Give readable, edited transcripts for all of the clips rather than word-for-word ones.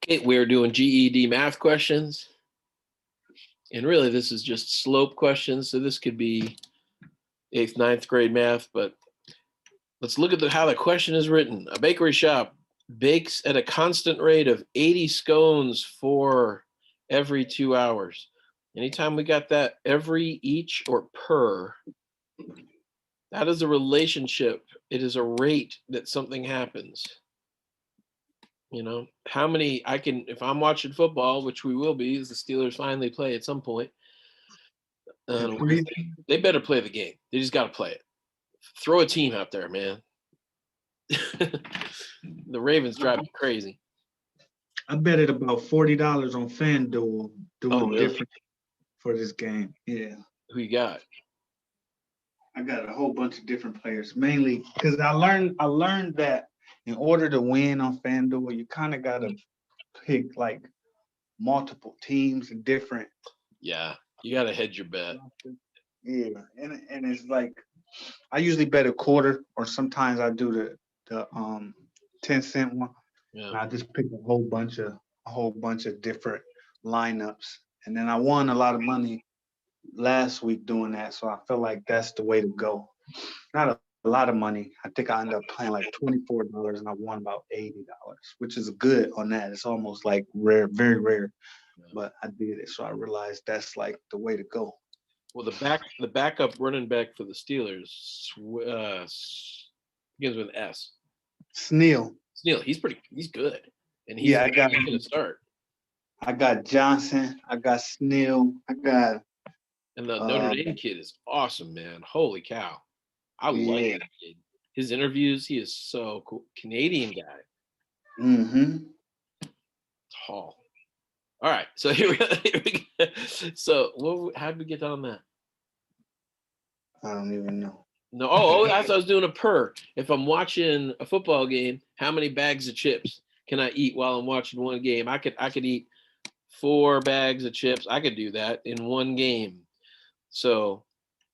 Okay, we're doing GED math questions. And really, this is just slope questions. So this could be 8th, 9th grade math, but let's look at how the question is written. A bakery shop bakes at a constant rate of 80 scones for every 2 hours. Anytime we got that every, each, or per, that is a relationship. It is a rate that something happens. You know, how many I can, if I'm watching football, which we will be, as the Steelers finally play at some point, they better play the game. They just got to play it. Throw a team out there, man. The Ravens drive me crazy. I bet it about $40 on FanDuel doing really? different for this game. Yeah. Who you got? I got a whole bunch of different players, mainly because I learned that in order to win on FanDuel, you kind of gotta pick like multiple teams and different. Yeah, you got to hedge your bet. Yeah, and it's like I usually bet a quarter, or sometimes I do the 10-cent one. Yeah. And I just pick a whole bunch of different lineups, and then I won a lot of money last week doing that. So I feel like that's the way to go. Not a lot of money. I think I ended up playing like $24 and I won about $80, which is good on that. It's almost like rare, very rare. But I did it. So I realized that's like the way to go. Well, the backup running back for the Steelers begins with S. Sneal. He's good. And he's going to start. I got Johnson. I got Sneal. I got. And the Notre Dame kid is awesome, man. Holy cow. I like that kid. His interviews, he is so cool. Canadian guy. Mm-hmm. Tall. All right. So here we go. So how did we get on that? I don't even know. No. I was doing a per. If I'm watching a football game, how many bags of chips can I eat while I'm watching one game? I could eat 4 bags of chips. I could do that in one game. So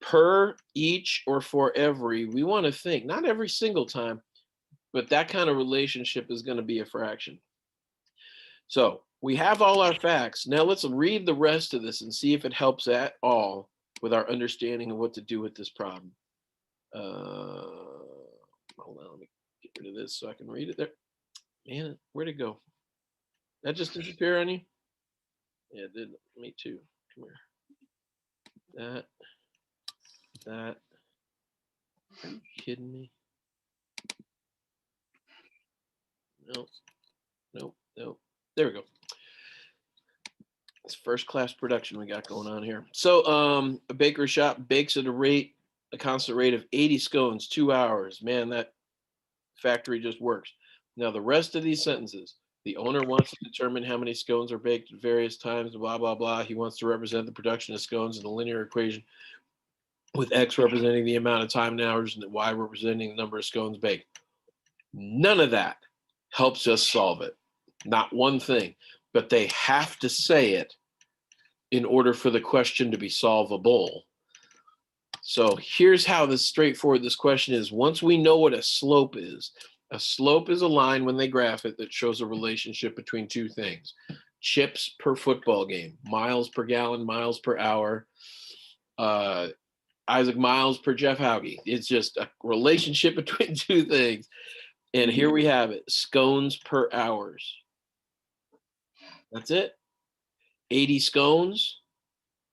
per, each, or for every, we want to think, not every single time, but that kind of relationship is going to be a fraction. So we have all our facts. Now let's read the rest of this and see if it helps at all with our understanding of what to do with this problem. Hold on, let me get rid of this so I can read it there. Man, where'd it go? That just disappear on you? Yeah, it did. Me too. Come here. That. Are you kidding me? Nope. There we go. It's first class production we got going on here. So a bakery shop bakes at a constant rate of 80 scones, 2 hours. Man, that factory just works. Now the rest of these sentences, the owner wants to determine how many scones are baked at various times, blah, blah, blah. He wants to represent the production of scones in the linear equation with X representing the amount of time and hours and Y representing the number of scones baked. None of that helps us solve it. Not one thing. But they have to say it in order for the question to be solvable. So here's how straightforward this question is. Once we know what a slope is a line when they graph it that shows a relationship between two things. Chips per football game, miles per gallon, miles per hour, Isaac Miles per Jeff Hauge. It's just a relationship between two things. And here we have it, scones per hours. That's it. 80 scones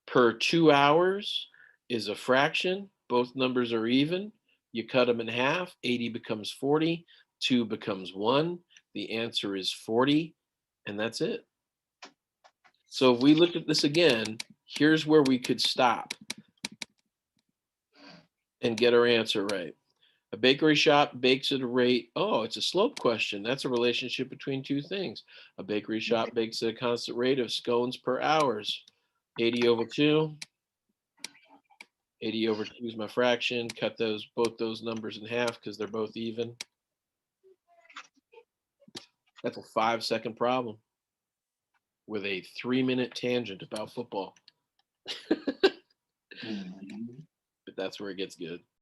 per 2 hours is a fraction. Both numbers are even. You cut them in half. 80 becomes 40. 2 becomes 1. The answer is 40. And that's it. So if we look at this again, here's where we could stop and get our answer right. A bakery shop bakes at a rate. Oh, it's a slope question. That's a relationship between two things. A bakery shop bakes at a constant rate of scones per hours. 80 over 2. 80 over 2 is my fraction. Cut both those numbers in half because they're both even. That's a 5-second problem with a 3-minute tangent about football. But that's where it gets good.